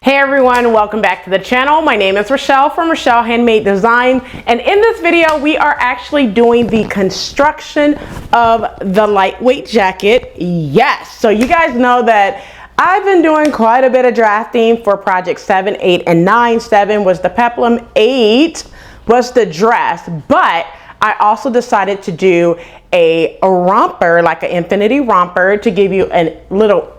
Hey everyone, welcome back to the channel. My name is Rochelle from Rochelle.Handmade.Designs, and in this video we are actually doing the construction of the lightweight jacket. Yes, so you guys know that I've been doing quite a bit of drafting for project 7, 8, and 9. 7 was the peplum, 8 was the dress, but I also decided to do a romper, like an infinity romper, to give you a little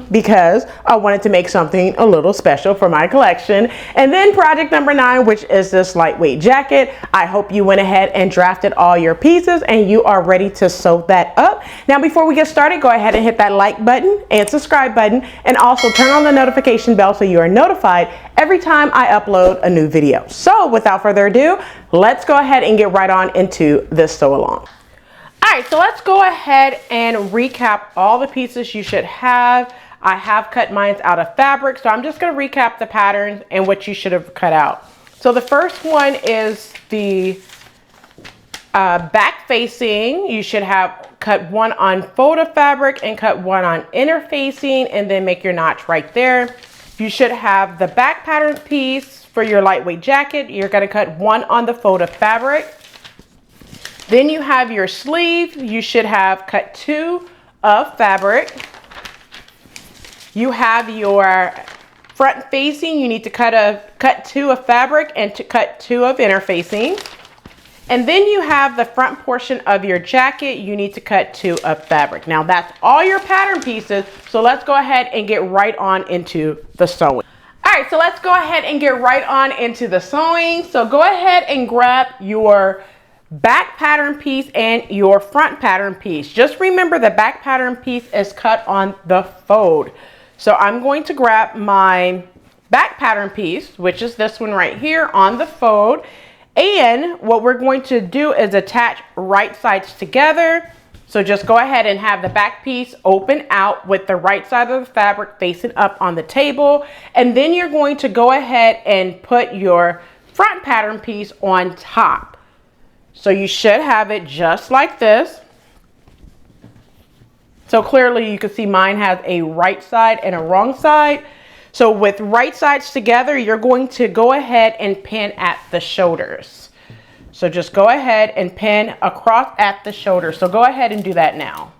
because I wanted to make something a little special for my collection. And then project number 9, which is this lightweight jacket. I hope you went ahead and drafted all your pieces and you are ready to sew that up. Now, before we get started, go ahead and hit that like button and subscribe button, and also turn on the notification bell so you are notified every time I upload a new video. So without further ado, let's go ahead and get right on into this sew along. All right, so let's go ahead and recap all the pieces you should have. I have cut mine out of fabric, so I'm just going to recap the patterns and what you should have cut out. So the first one is the back facing. You should have cut one on folded fabric and cut one on inner facing, and then make your notch right there. You should have the back pattern piece for your lightweight jacket. You're going to cut one on the folded fabric. Then you have your sleeve. You should have cut 2 of fabric. You have your front facing. You need to cut 2 of fabric and to cut 2 of inner facing. And then you have the front portion of your jacket. You need to cut 2 of fabric. Now that's all your pattern pieces. So let's go ahead and get right on into the sewing. All right, so let's go ahead and get right on into the sewing. So go ahead and grab your back pattern piece and your front pattern piece. Just remember the back pattern piece is cut on the fold. So I'm going to grab my back pattern piece, which is this one right here on the fold. And what we're going to do is attach right sides together. So just go ahead and have the back piece open out with the right side of the fabric facing up on the table. And then you're going to go ahead and put your front pattern piece on top. So you should have it just like this. So clearly you can see mine has a right side and a wrong side. So with right sides together, you're going to go ahead and pin at the shoulders. So just go ahead and pin across at the shoulder. So go ahead and do that now.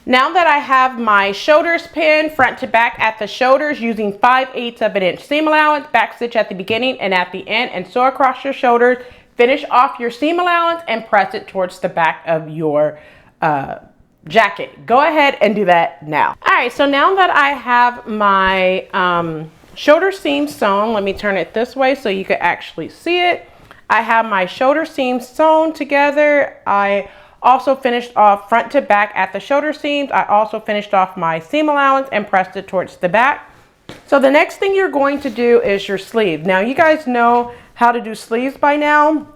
Now that I have my shoulders pinned front to back at the shoulders using 5/8 of an inch seam allowance, back stitch at the beginning and at the end and sew across your shoulders. Finish off your seam allowance and press it towards the back of your jacket. Go ahead and do that now. All right, so now that I have my shoulder seam sewn, let me turn it this way so you can actually see it. I have my shoulder seam sewn together. I also finished off front to back at the shoulder seams. I also finished off my seam allowance and pressed it towards the back. So the next thing you're going to do is your sleeve. Now you guys know how to do sleeves by now.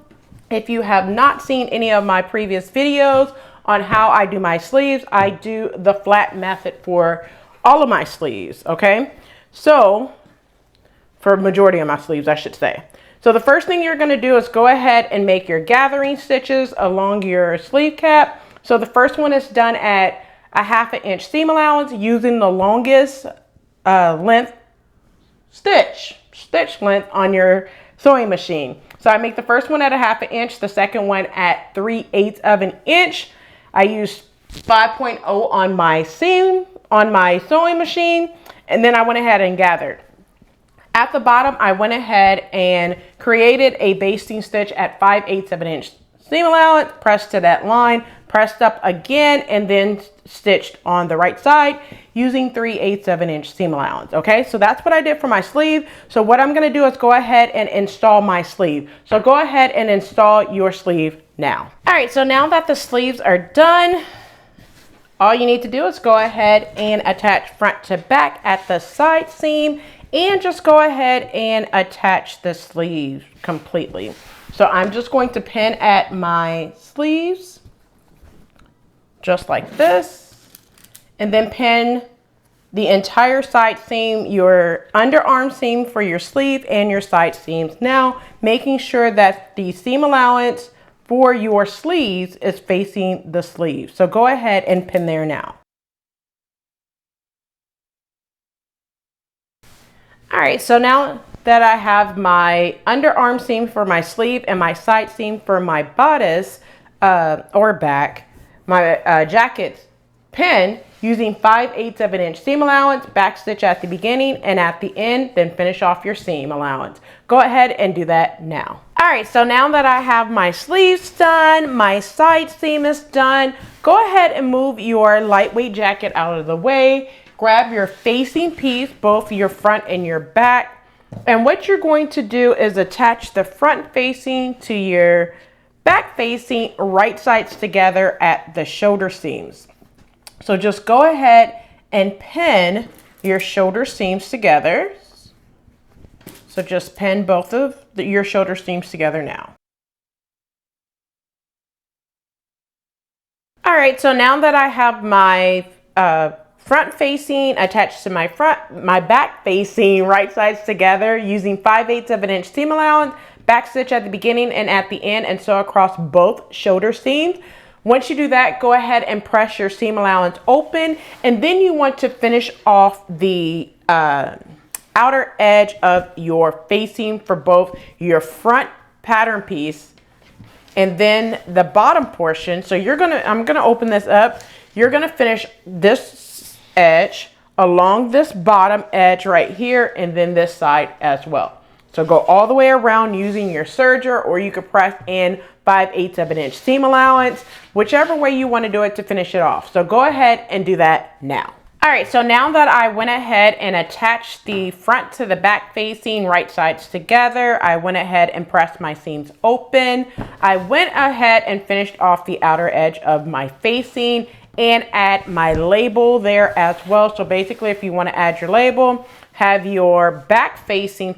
If you have not seen any of my previous videos on how I do my sleeves, I do the flat method for all of my sleeves, okay? So for majority of my sleeves, I should say. So the first thing you're going to do is go ahead and make your gathering stitches along your sleeve cap. So the first one is done at a 1/2 inch seam allowance using the longest length stitch length on your sewing machine. So I make the first one at a 1/2 inch, the second one at 3/8 of an inch. I used 5.0 on my seam on my sewing machine, and then I went ahead and gathered. At the bottom, I went ahead and created a basting stitch at 5/8 of an inch seam allowance, pressed to that line, pressed up again, and then stitched on the right side using 3/8 of an inch seam allowance. Okay, so that's what I did for my sleeve. So what I'm going to do is go ahead and install my sleeve. So go ahead and install your sleeve now. All right, so now that the sleeves are done, all you need to do is go ahead and attach front to back at the side seam, and just go ahead and attach the sleeve completely. So I'm just going to pin at my sleeves just like this, and then pin the entire side seam, your underarm seam for your sleeve and your side seams. Now making sure that the seam allowance for your sleeves is facing the sleeve. So go ahead and pin there now. All right, so now that I have my underarm seam for my sleeve and my side seam for my bodice or back, my jacket pin using 5/8 of an inch seam allowance, back stitch at the beginning and at the end, then finish off your seam allowance. Go ahead and do that now. All right, so now that I have my sleeves done, my side seam is done, go ahead and move your lightweight jacket out of the way. Grab your facing piece, both your front and your back. And what you're going to do is attach the front facing to your back facing right sides together at the shoulder seams. So just go ahead and pin your shoulder seams together. So just pin both of your shoulder seams together now. All right, so now that I have my front facing attached to my back facing right sides together using 5/8 of an inch seam allowance, back stitch at the beginning and at the end, and sew across both shoulder seams. Once you do that, go ahead and press your seam allowance open, and then you want to finish off the outer edge of your facing for both your front pattern piece and then the bottom portion. So I'm gonna open this up. You're gonna finish this edge along this bottom edge right here and then this side as well. So go all the way around using your serger, or you could press in 5/8 of an inch seam allowance, whichever way you want to do it to finish it off. So go ahead and do that now. All right, so now that I went ahead and attached the front to the back facing right sides together, I went ahead and pressed my seams open. I went ahead and finished off the outer edge of my facing and add my label there as well. So basically, if you want to add your label, have your back facing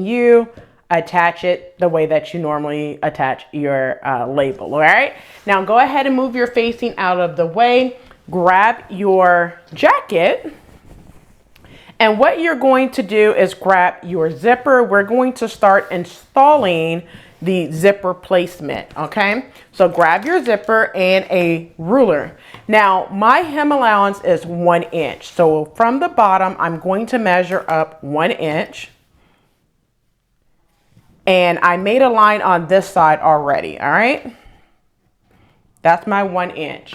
you, attach it the way that you normally attach your label. All right, now go ahead and move your facing out of the way. Grab your jacket, and what you're going to do is grab your zipper. We're going to start installing the zipper placement, okay? So grab your zipper and a ruler. Now, my hem allowance is 1 inch. So from the bottom, I'm going to measure up 1 inch. And I made a line on this side already, all right? That's my 1 inch.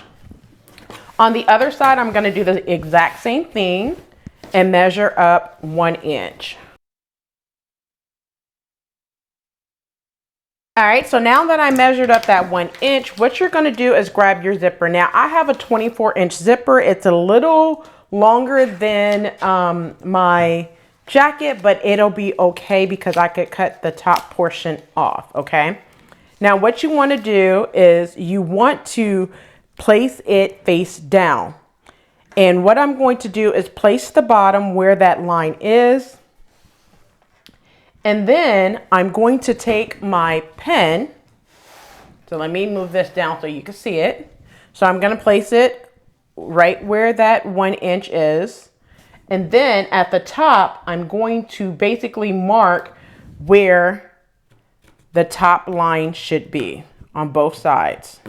On the other side, I'm gonna do the exact same thing and measure up 1 inch. All right, so now that I measured up that 1 inch, what you're gonna do is grab your zipper. Now, I have a 24-inch zipper. It's a little longer than my jacket, but it'll be okay because I could cut the top portion off, okay? Now, what you wanna do is you want to place it face down. And what I'm going to do is place the bottom where that line is. And then I'm going to take my pen. So let me move this down so you can see it. So I'm going to place it right where that 1 inch is. And then at the top, I'm going to basically mark where the top line should be on both sides.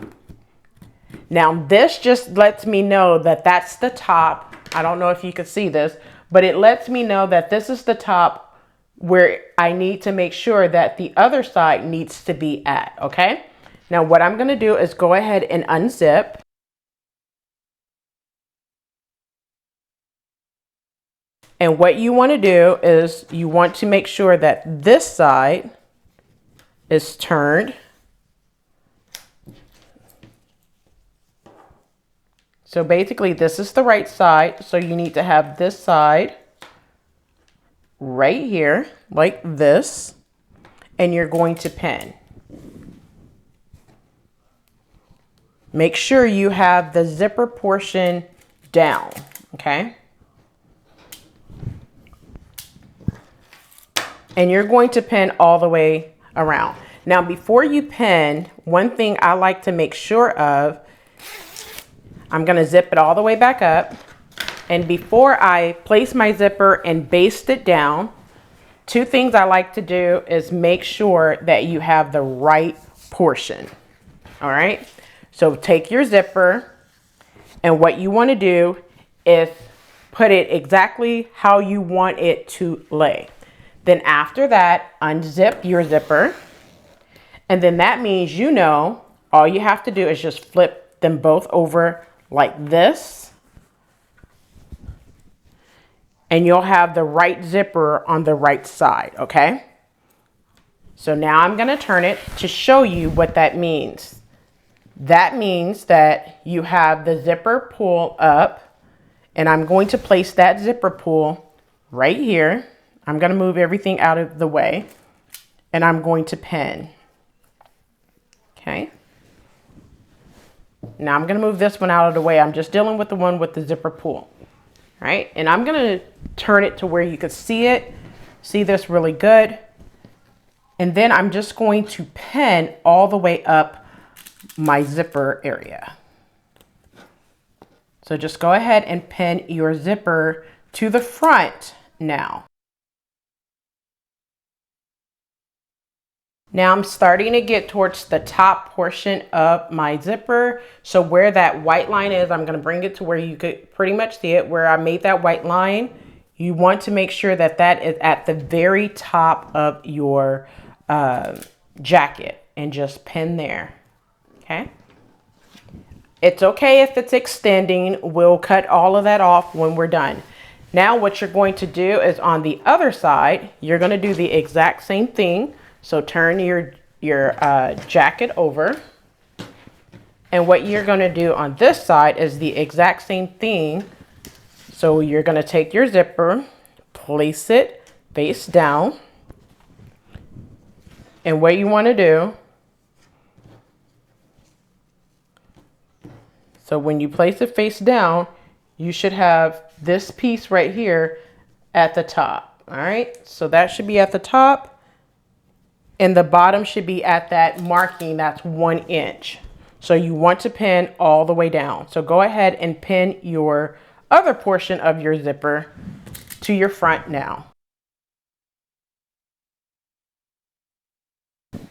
Now this just lets me know that that's the top. I don't know if you can see this, but it lets me know that this is the top where I need to make sure that the other side needs to be at, okay? Now what I'm gonna do is go ahead and unzip. And what you wanna do is you want to make sure that this side is turned. So basically this is the right side. So you need to have this side right here like this, and you're going to pin. Make sure you have the zipper portion down, okay? And you're going to pin all the way around. Now, before you pin, one thing I like to make sure of, I'm gonna zip it all the way back up. And before I place my zipper and baste it down, two things I like to do is make sure that you have the right portion, all right? So take your zipper, and what you wanna do is put it exactly how you want it to lay. Then after that, unzip your zipper. And then that means, you know, all you have to do is just flip them both over like this. And you'll have the right zipper on the right side, okay? So now I'm gonna turn it to show you what that means. That means that you have the zipper pull up, and I'm going to place that zipper pull right here. I'm gonna move everything out of the way, and I'm going to pin, okay? Now I'm gonna move this one out of the way. I'm just dealing with the one with the zipper pull, right? And I'm gonna turn it to where you can see it, see this really good. And then I'm just going to pin all the way up my zipper area. So just go ahead and pin your zipper to the front now. Now I'm starting to get towards the top portion of my zipper. So where that white line is, I'm gonna bring it to where you could pretty much see it, where I made that white line. You want to make sure that that is at the very top of your jacket, and just pin there, okay? It's okay if it's extending. We'll cut all of that off when we're done. Now what you're going to do is on the other side, you're gonna do the exact same thing. So turn your jacket over. And what you're gonna do on this side is the exact same thing. So you're gonna take your zipper, place it face down. And what you wanna do, so when you place it face down, you should have this piece right here at the top, all right? So that should be at the top, and the bottom should be at that marking that's 1 inch. So you want to pin all the way down. So go ahead and pin your other portion of your zipper to your front now.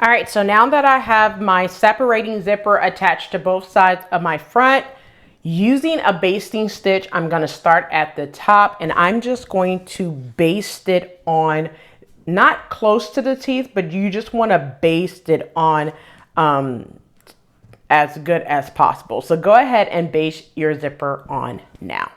All right, so now that I have my separating zipper attached to both sides of my front, using a basting stitch, I'm gonna start at the top, and I'm just going to baste it on, not close to the teeth, but you just wanna baste it on as good as possible. So go ahead and baste your zipper on now.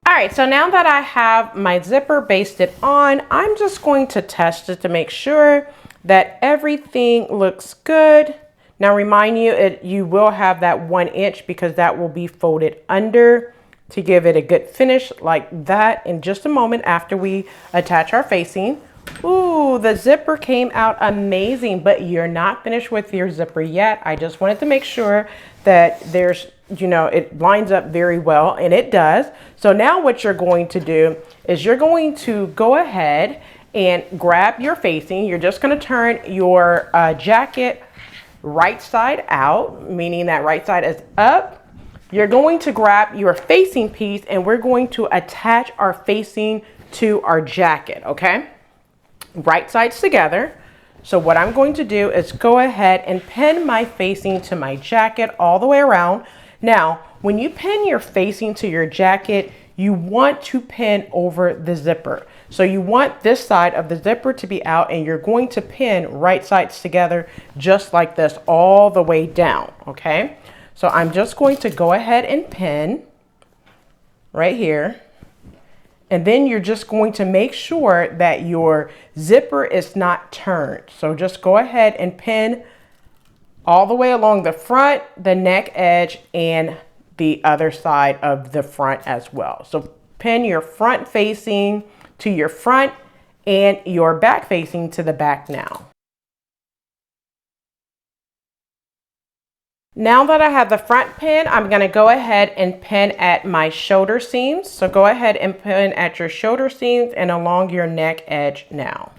All right, so now that I have my zipper basted on, I'm just going to test it to make sure that everything looks good. Now remind you, you will have that 1 inch because that will be folded under to give it a good finish like that in just a moment after we attach our facing. Ooh, the zipper came out amazing, but you're not finished with your zipper yet. I just wanted to make sure that there's, you know, it lines up very well, and it does. So now what you're going to do is you're going to go ahead and grab your facing. You're just going to turn your jacket right side out, meaning that right side is up. You're going to grab your facing piece, and we're going to attach our facing to our jacket, okay? Right sides together. So what I'm going to do is go ahead and pin my facing to my jacket all the way around. Now, when you pin your facing to your jacket, you want to pin over the zipper. So you want this side of the zipper to be out, and you're going to pin right sides together just like this all the way down, okay? So I'm just going to go ahead and pin right here. And then you're just going to make sure that your zipper is not turned. So just go ahead and pin all the way along the front, the neck edge, and the other side of the front as well. So pin your front facing to your front and your back facing to the back now. Now that I have the front pin, I'm going to go ahead and pin at my shoulder seams. So go ahead and pin at your shoulder seams and along your neck edge now.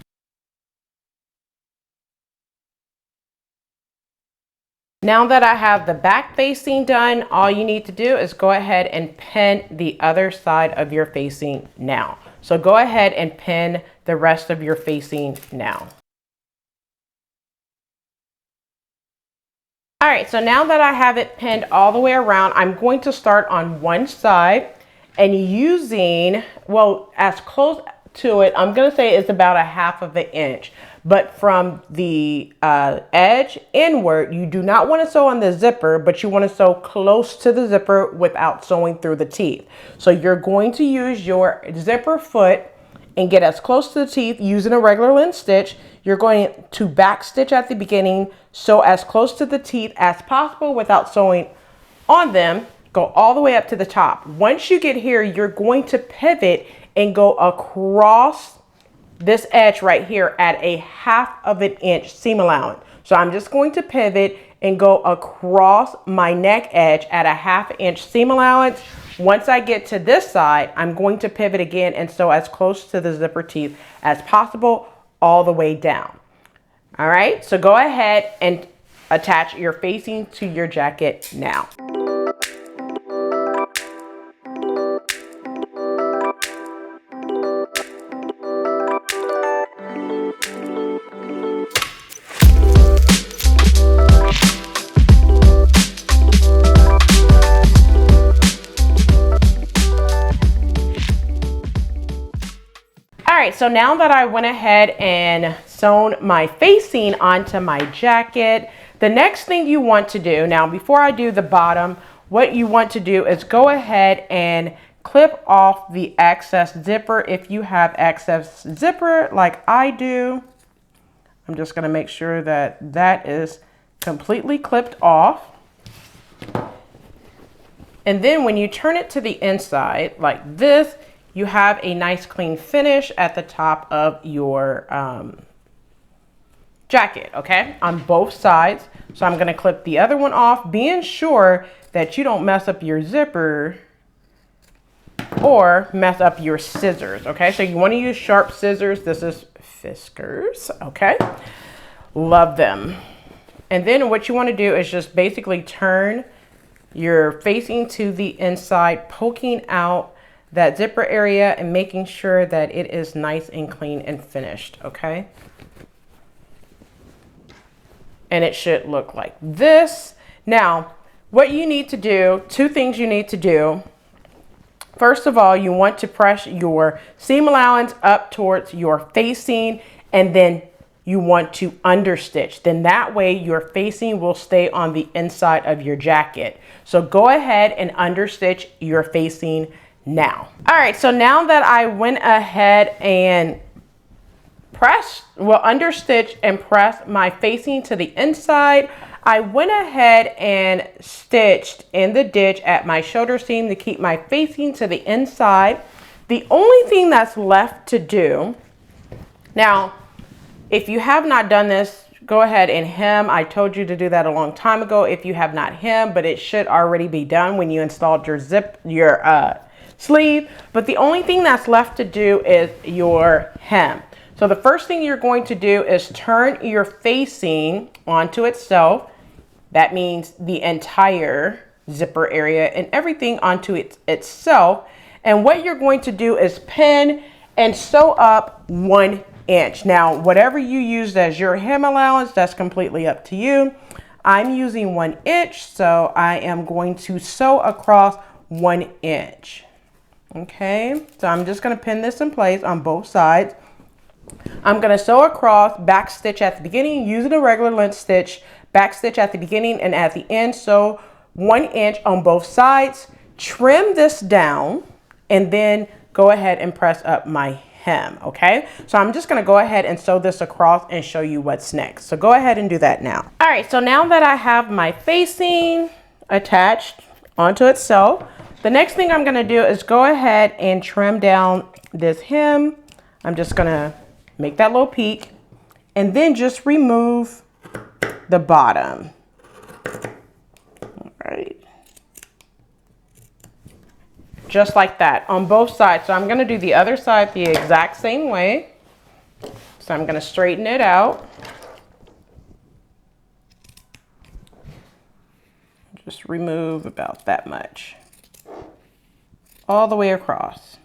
Now that I have the back facing done, all you need to do is go ahead and pin the other side of your facing now. So go ahead and pin the rest of your facing now. All right, so now that I have it pinned all the way around, I'm going to start on one side and using, well, as close to it, I'm going to say it's about 1/2 inch. But from the edge inward, you do not want to sew on the zipper, but you want to sew close to the zipper without sewing through the teeth. So you're going to use your zipper foot and get as close to the teeth using a regular length stitch. You're going to back stitch at the beginning, sew as close to the teeth as possible without sewing on them. Go all the way up to the top. Once you get here, you're going to pivot and go across this edge right here at 1/2 inch seam allowance. So I'm just going to pivot and go across my neck edge at 1/2 inch seam allowance. Once I get to this side, I'm going to pivot again and sew as close to the zipper teeth as possible all the way down. All right, so go ahead and attach your facing to your jacket now. All right, so now that I went ahead and sewn my facing onto my jacket, the next thing you want to do, now before I do the bottom, what you want to do is go ahead and clip off the excess zipper if you have excess zipper like I do. I'm just going to make sure that that is completely clipped off. And then when you turn it to the inside like this, you have a nice clean finish at the top of your jacket, okay, on both sides. So I'm gonna clip the other one off, being sure that you don't mess up your zipper or mess up your scissors, okay? So you wanna use sharp scissors. This is Fiskars, okay? Love them. And then what you wanna do is just basically turn your facing to the inside, poking out that zipper area and making sure that it is nice and clean and finished, okay? And it should look like this. Now, what you need to do, two things you need to do. First of all, you want to press your seam allowance up towards your facing, and then you want to understitch. Then that way your facing will stay on the inside of your jacket. So go ahead and understitch your facing now. All right, so now that I went ahead and understitch and press my facing to the inside, I went ahead and stitched in the ditch at my shoulder seam to keep my facing to the inside. The only thing that's left to do, now, if you have not done this, go ahead and hem. I told you to do that a long time ago if you have not hemmed, but it should already be done when you installed your sleeve. But the only thing that's left to do is your hem. So the first thing you're going to do is turn your facing onto itself. That means the entire zipper area and everything onto itself. And what you're going to do is pin and sew up 1 inch. Now, whatever you used as your hem allowance, that's completely up to you. I'm using 1 inch, so I am going to sew across 1 inch. Okay, so I'm just going to pin this in place on both sides. I'm going to sew across, back stitch at the beginning using a regular length stitch, back stitch at the beginning and at the end, sew 1 inch on both sides. Trim this down and then go ahead and press up my hem, okay? So I'm just gonna go ahead and sew this across and show you what's next. So go ahead and do that now. All right, so now that I have my facing attached onto itself, the next thing I'm gonna do is go ahead and trim down this hem. I'm just gonna make that little peak and then just remove the bottom. All right. Just like that on both sides. So I'm gonna do the other side the exact same way. So I'm gonna straighten it out. Just remove about that much. All the way across,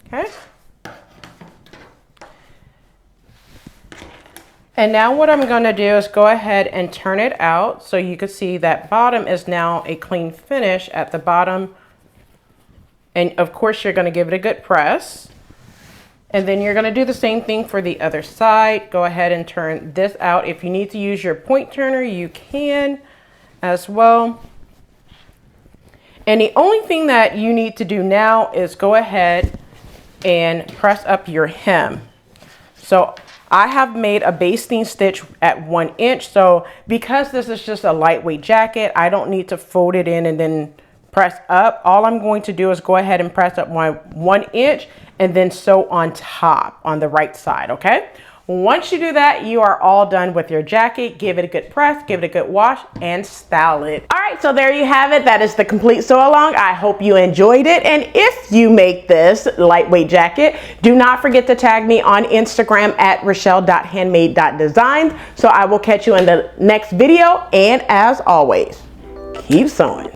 okay? And now what I'm gonna do is go ahead and turn it out so you can see that bottom is now a clean finish at the bottom. And of course, you're gonna give it a good press. And then you're gonna do the same thing for the other side. Go ahead and turn this out. If you need to use your point turner, you can as well. And the only thing that you need to do now is go ahead and press up your hem. So I have made a basting stitch at 1 inch. So because this is just a lightweight jacket, I don't need to fold it in and then press up. All I'm going to do is go ahead and press up my 1 inch and then sew on top on the right side, okay? Once you do that, you are all done with your jacket. Give it a good press, give it a good wash, and style it. All right, so there you have it. That is the complete sew along. I hope you enjoyed it. And if you make this lightweight jacket, do not forget to tag me on Instagram at Rochelle.Handmade.Designs. So I will catch you in the next video. And as always, keep sewing.